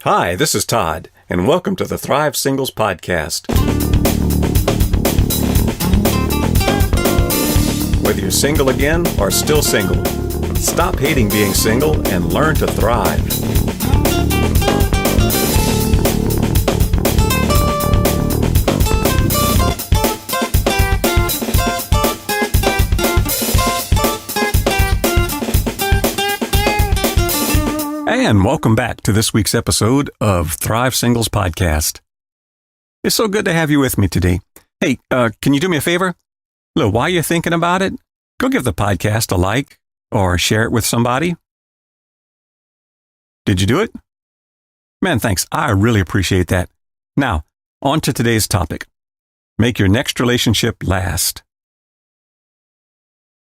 Hi, this is Todd, and welcome to the Thrive Singles Podcast. Whether you're single again or still single, stop hating being single and learn to thrive. And welcome back to this week's episode of Thrive Singles Podcast. It's so good to have you with me today. Hey, can you do me a favor? Look, while you're thinking about it, go give the podcast a like or share it with somebody. Did you do it? Man, thanks. I really appreciate that. Now, on to today's topic. Make your next relationship last.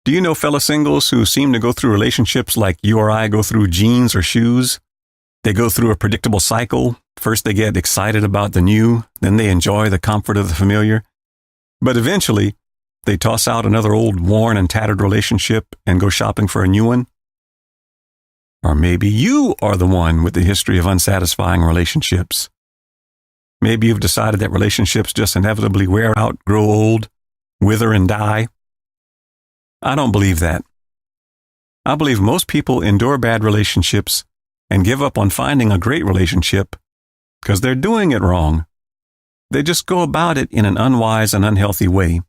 Do you know fellow singles who seem to go through relationships like you or I go through jeans or shoes? They go through a predictable cycle. First they get excited about the new, then they enjoy the comfort of the familiar. But eventually, they toss out another old worn and tattered relationship and go shopping for a new one. Or maybe you are the one with the history of unsatisfying relationships. Maybe you've decided that relationships just inevitably wear out, grow old, wither and die. I don't believe that. I believe most people endure bad relationships and give up on finding a great relationship because they're doing it wrong. They just go about it in an unwise and unhealthy way.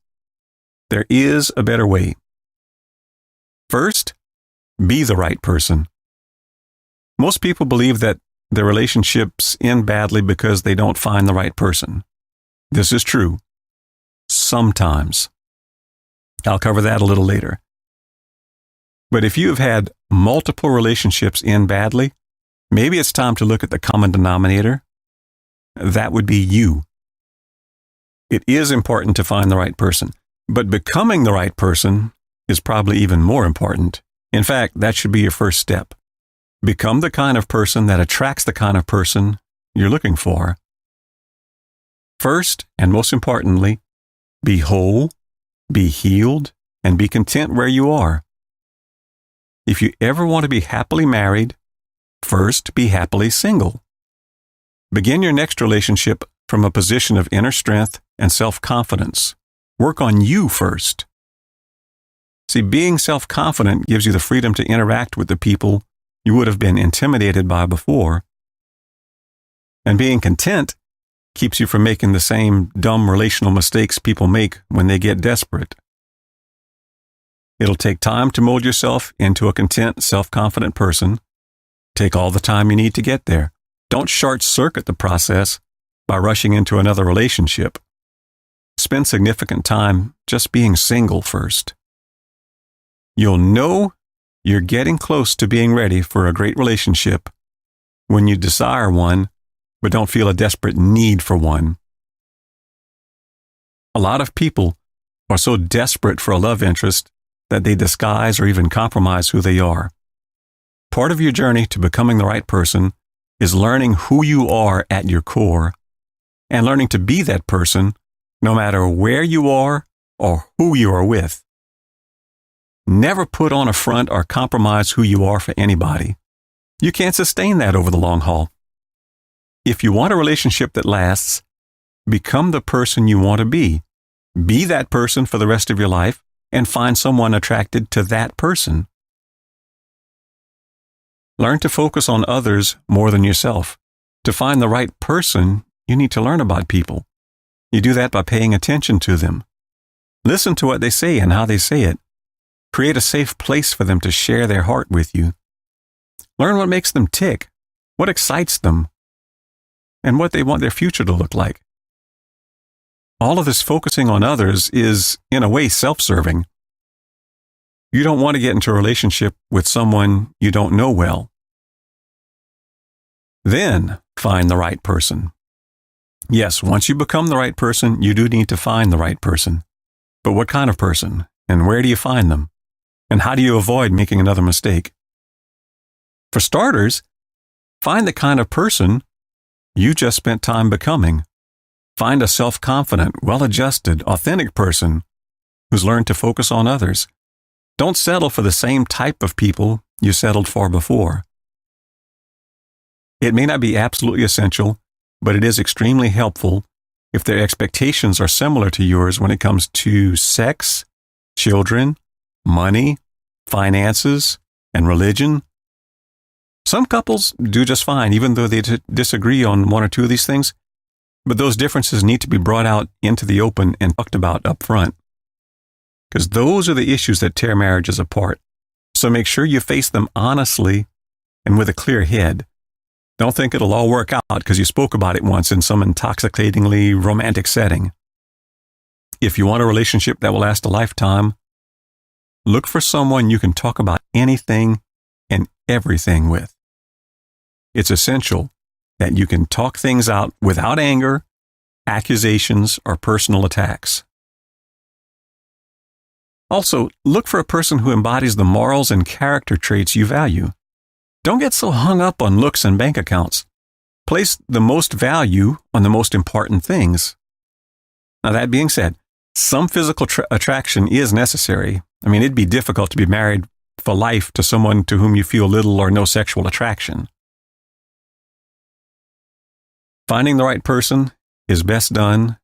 There is a better way. First, be the right person. Most people believe that their relationships end badly because they don't find the right person. This is true. Sometimes. I'll cover that a little later. But if you have had multiple relationships end badly, maybe it's time to look at the common denominator. That would be you. It is important to find the right person, but becoming the right person is probably even more important. In fact, that should be your first step. Become the kind of person that attracts the kind of person you're looking for. First, and most importantly, be whole, be healed, and be content where you are. If you ever want to be happily married, first be happily single. Begin your next relationship from a position of inner strength and self-confidence. Work on you first. See, being self-confident gives you the freedom to interact with the people you would have been intimidated by before. And being content keeps you from making the same dumb relational mistakes people make when they get desperate. It'll take time to mold yourself into a content, self-confident person. Take all the time you need to get there. Don't short-circuit the process by rushing into another relationship. Spend significant time just being single first. You'll know you're getting close to being ready for a great relationship when you desire one but don't feel a desperate need for one. A lot of people are so desperate for a love interest that they disguise or even compromise who they are. Part of your journey to becoming the right person is learning who you are at your core and learning to be that person no matter where you are or who you are with. Never put on a front or compromise who you are for anybody. You can't sustain that over the long haul. If you want a relationship that lasts, become the person you want to be. Be that person for the rest of your life and find someone attracted to that person. Learn to focus on others more than yourself. To find the right person, you need to learn about people. You do that by paying attention to them. Listen to what they say and how they say it. Create a safe place for them to share their heart with you. Learn what makes them tick, what excites them, and what they want their future to look like. All of this focusing on others is, in a way, self-serving. You don't want to get into a relationship with someone you don't know well. Then find the right person. Yes, once you become the right person, you do need to find the right person. But what kind of person? And where do you find them? And how do you avoid making another mistake? For starters, find the kind of person you just spent time becoming. Find a self-confident, well-adjusted, authentic person who's learned to focus on others. Don't settle for the same type of people you settled for before. It may not be absolutely essential, but it is extremely helpful if their expectations are similar to yours when it comes to sex, children, money, finances, and religion. Some couples do just fine, even though they disagree on one or two of these things, but those differences need to be brought out into the open and talked about up front, because those are the issues that tear marriages apart. So make sure you face them honestly and with a clear head. Don't think it'll all work out because you spoke about it once in some intoxicatingly romantic setting. If you want a relationship that will last a lifetime, look for someone you can talk about anything and everything with. It's essential that you can talk things out without anger, accusations, or personal attacks. Also, look for a person who embodies the morals and character traits you value. Don't get so hung up on looks and bank accounts. Place the most value on the most important things. Now, that being said, some physical attraction is necessary. I mean, it'd be difficult to be married for life to someone to whom you feel little or no sexual attraction. Finding the right person is best done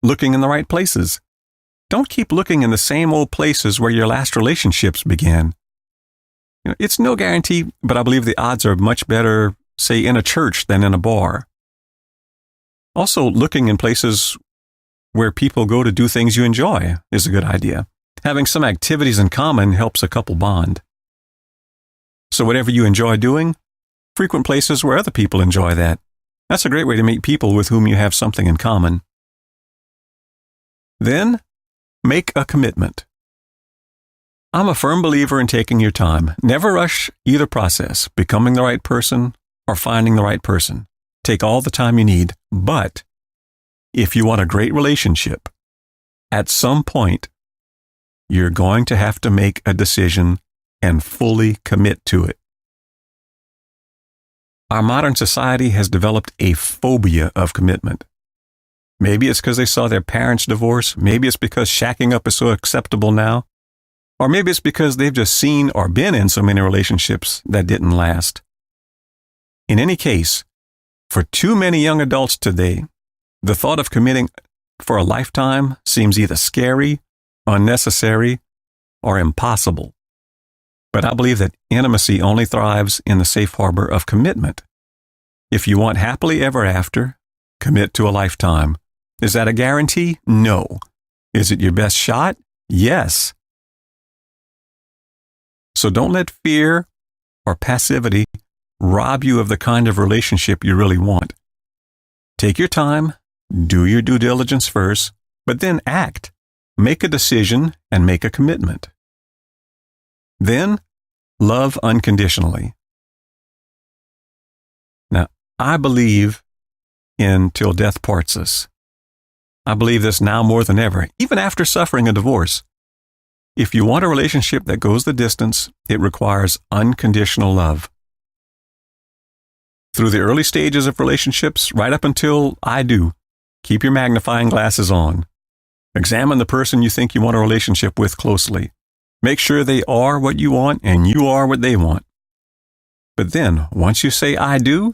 looking in the right places. Don't keep looking in the same old places where your last relationships began. It's no guarantee, but I believe the odds are much better, say, in a church than in a bar. Also, looking in places where people go to do things you enjoy is a good idea. Having some activities in common helps a couple bond. So whatever you enjoy doing, frequent places where other people enjoy that. That's a great way to meet people with whom you have something in common. Then, make a commitment. I'm a firm believer in taking your time. Never rush either process, becoming the right person or finding the right person. Take all the time you need. But if you want a great relationship, at some point, you're going to have to make a decision and fully commit to it. Our modern society has developed a phobia of commitment. Maybe it's because they saw their parents divorce. Maybe it's because shacking up is so acceptable now. Or maybe it's because they've just seen or been in so many relationships that didn't last. In any case, for too many young adults today, the thought of committing for a lifetime seems either scary, unnecessary, or impossible. But I believe that intimacy only thrives in the safe harbor of commitment. If you want happily ever after, commit to a lifetime. Is that a guarantee? No. Is it your best shot? Yes. So don't let fear or passivity rob you of the kind of relationship you really want. Take your time, do your due diligence first, but then act. Make a decision and make a commitment. Then, love unconditionally. Now, I believe in till death parts us. I believe this now more than ever, even after suffering a divorce. If you want a relationship that goes the distance, it requires unconditional love. Through the early stages of relationships, right up until I do, keep your magnifying glasses on. Examine the person you think you want a relationship with closely. Make sure they are what you want and you are what they want. But then, once you say I do,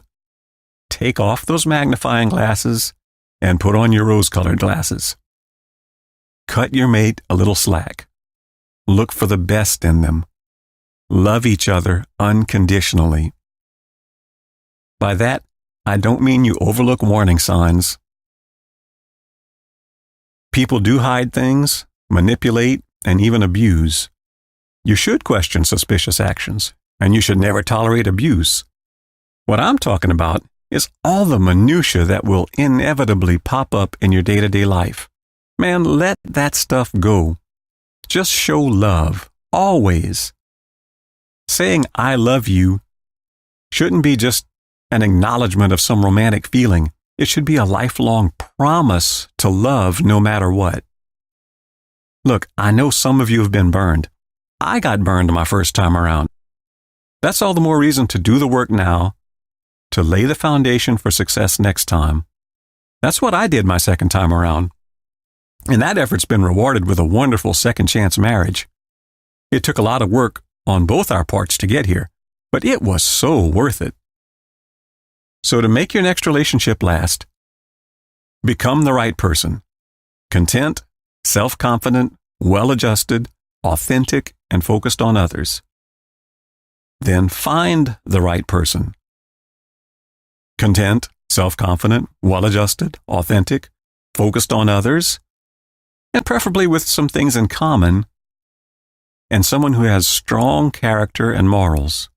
take off those magnifying glasses and put on your rose-colored glasses. Cut your mate a little slack. Look for the best in them. Love each other unconditionally. By that, I don't mean you overlook warning signs. People do hide things, manipulate, and even abuse. You should question suspicious actions, and you should never tolerate abuse. What I'm talking about is all the minutia that will inevitably pop up in your day-to-day life. Man, let that stuff go. Just show love, always. Saying I love you shouldn't be just an acknowledgement of some romantic feeling. It should be a lifelong promise to love no matter what. Look, I know some of you have been burned. I got burned my first time around. That's all the more reason to do the work now, to lay the foundation for success next time. That's what I did my second time around. And that effort's been rewarded with a wonderful second chance marriage. It took a lot of work on both our parts to get here, but it was so worth it. So to make your next relationship last, become the right person. Content, self-confident, well-adjusted, authentic, and focused on others. Then find the right person. Content, self-confident, well-adjusted, authentic, focused on others, and preferably with some things in common, and someone who has strong character and morals.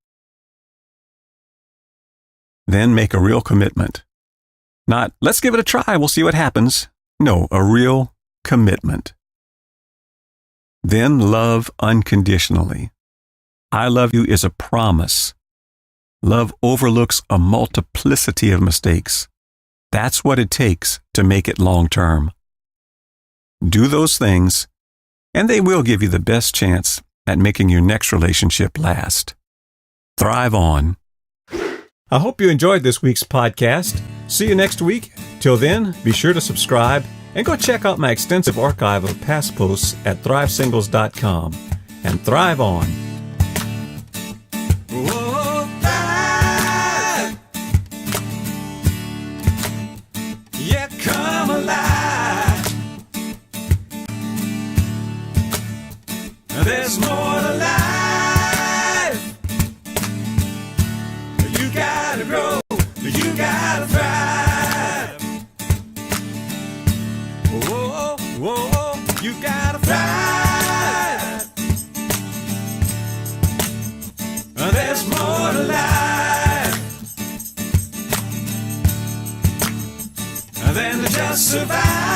Then make a real commitment. Not, let's give it a try, we'll see what happens. No, a real commitment. Then love unconditionally. I love you is a promise. Love overlooks a multiplicity of mistakes. That's what it takes to make it long-term. Do those things, and they will give you the best chance at making your next relationship last. Thrive on. I hope you enjoyed this week's podcast. See you next week. Till then, be sure to subscribe and go check out my extensive archive of past posts at thrivesingles.com. And thrive on. Oh, thrive. Yeah, come alive. There's more to life. You gotta grow. You gotta thrive. Whoa, whoa, you gotta thrive. There's more to life than to just survive.